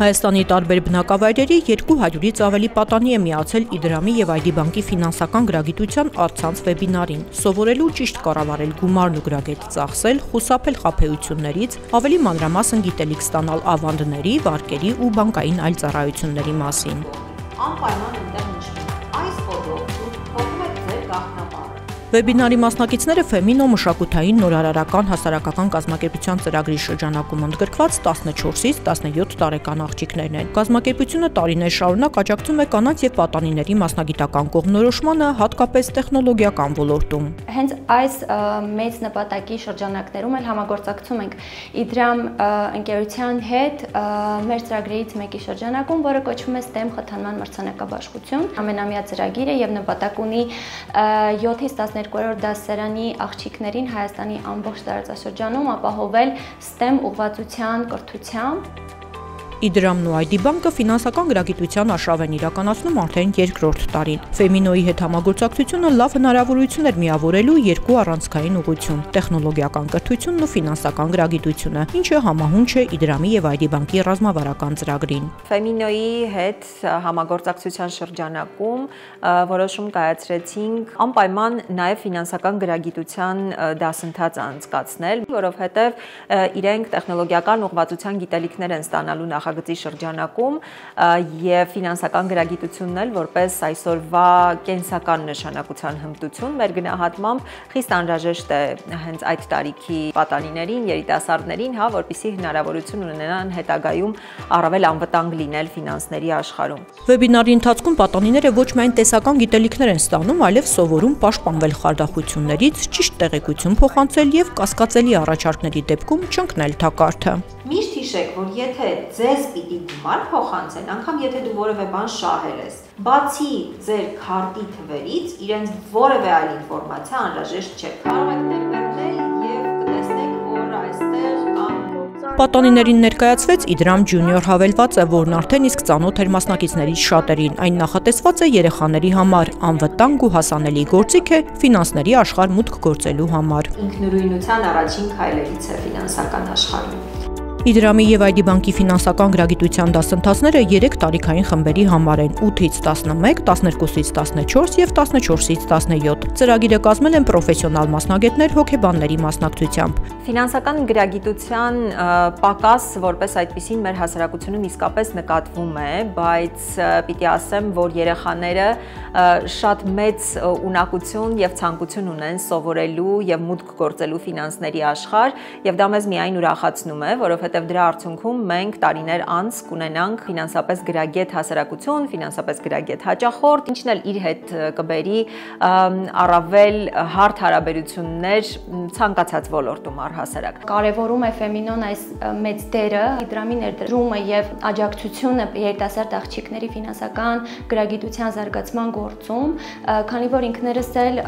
Հայաստանի տարբեր բնակավայրերի 200-ից ավելի պատանի է միացել Իդրամի և ID բանկի ֆինանսական գրագիտության առցանց վեբինարին, սովորելու ճիշտ կառավարել գումարն ու գրագետ ծախսել, խուսափել խաբեություններից, ավելի մանրամասն գիտելիք ստանալ ավանդների, վարկերի ու բանկային այլ ծառայությունների մասին։ Անպայման ընդեղ նշվում, այս կոդով դուք փոխում եք ձեր գաղտնաբառը։ Վեբինարի մասնակիցները Ֆեմինո մշակութային նորարարական հասարակական կազմակերպության ծրագրի շրջանակում ընդգրկված 14-ից 17 տարեկան աղջիկներն են։ Կազմակերպությունը տարիներ շարունակ աջակցում է կանանց և պատանիների մասնագիտական կողմնորոշմանը, հատկապես տեխնոլոգիական ոլորտում։ Հենց այս մեծ նպատակի շրջանակներում էլ համագործակցում ենք Իդրամ ընկերության հետ մեր ծրագրերից մեկի շրջանակում, որը կոչվում է STEM խթանման մրցանակաբաշխություն։ Ամենամյա ծրագիր է եւ նպատակ ունի 7-ից 12-րդ դասարանի աղջիկներին Հայաստանի ամբողջ տարածաշրջանում ապահովել STEM ուղղվածության կրթությամբ։ Իդրամն ու ID բանկը ֆինանսական գրագիտության արշավ են իրականացնում արդեն երկրորդ տարին։ Ֆեմինոյի հետ համագործակցությունը լավ հնարավորություն էր միավորելու երկու առանցքային ուղղություն՝ տեխնոլոգիական կրթությունն ու ֆինանսական գրագիտությունը, ինչը համահունչ է Իդրամի և ID բանկի ռազմավարական ծրագրին։ Ֆեմինոյի հետ համագործակցության շրջանակում որոշում կայացրեցինք անպայման նաև ֆինանսական գրագիտության դասընթաց անցկացնել, որովհետև իրենք տեխնոլոգիական ուղղվածության գիտելիքներ են ստանալու նախագծի շրջանակում և ֆինանսական գրագիտությունն էլ որպես այսօրվա կենսական նշանակության հմտություն մեր գնահատմամբ խիստ անհրաժեշտ է հենց այդ տարիքի պատանիներին, երիտասարդներին, որպեսզի հնարավորություն ունենան հետագայում առավել անվտանգ լինել ֆինանսների աշխարհում։ Վեբինարի ընթացքում պատանիները ոչ միայն տեսական գիտելիքներ են ստանում, այլև սովորում պաշտպանվել խարդախություններից, ճիշտ տեղեկություն փոխանցել և կասկածելի առաջարկների դեպքում չընկնել թակարդը։ Միշտ հիշեք, որ եթե ձեզ պիտի գումար փոխանցեն, անգամ եթե դու որևէ բան շահել ես, բացի ձեր քարտի թվերից, իրենց որևէ այլ ինֆորմացիա անհրաժեշտ չէ։ Կարող եք ներբեռնել և կտեսնեք, որ այստեղ կան Պատանիներին ներկայացվեց Իդրամ Ջունիոր հավելվածը, որն արդեն իսկ ծանոթ էր մասնակիցներից շատերին։ Այն նախատեսված է երեխաների համար, անվտանգ ու հասանելի գործիք է ֆինանսների աշխարհ մուտք գործելու համար։ Ինքնուրույնության առաջին քայլերից է ֆինանսական աշխարհում։ Իդրամի և ID բանկի ֆինանսական գրագիտության դասընթացները 3 տարիքային խմբերի համար են՝ 8-ից 11, 12-ից 14 և 14-ից 17։ Ծրագիրը կազմել են պրոֆեսիոնալ մասնագետներ հոգեբանների մասնակցությամբ։ Ֆինանսական գրագիտության պակաս որպես այդպիսին մեր հասարակությունում իսկապես նկատվում է, բայց պիտի ասեմ, որ երեխաները շատ մեծ ունակություն և ցանկություն ունեն սովորելու և մուտք գործելու ֆինանսների աշխարհ, և դա մեզ միայն ուրախացնում է, որովհետև դրա արդյունքում մենք տարիներ անց կունենանք ֆինանսապես գրագետ հասարակություն, ֆինանսապես գրագետ հաճախորդ, ինչն էլ իր հետ կբերի առավել հարթ հարաբերություններ ցանկացած ոլորտում առհասարակ։ Կարևորում է Ֆեմինոն այս մեծ դերը, Իդրամի ներդրումը և աջակցությունը երիտասարդ աղջիկների ֆինանսական գրագիտության զարգացման գործում, քանի որ ինքներս էլ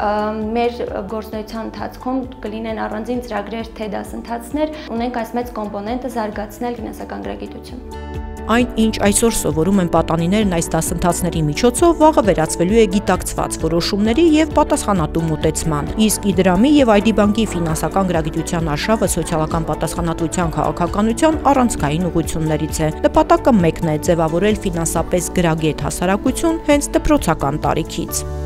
մեր գործունեության ընթացքում կլինեն առանձին ծրագրեր թե դասընթացներ, ունենք այս մեծ կոմպոնենտը զարգացնել ֆինանսական գրագիտություն։ Այն, ինչ այսօր սովորում են պատանիներն այս դասընթացների միջոցով, վաղը վերածվելու է գիտակցված որոշումների և պատասխանատու մոտեցման։ Իսկ Իդրամի և ID բանկի ֆինանսական գրագիտության արշավը սոցիալական պատասխանատվության քաղաքականության առանցքային ուղղություններից է։ Նպատակը մեկն է՝ ձևավորել ֆինանսապես գրագետ հասարակություն հենց դպրոցական տարիքից։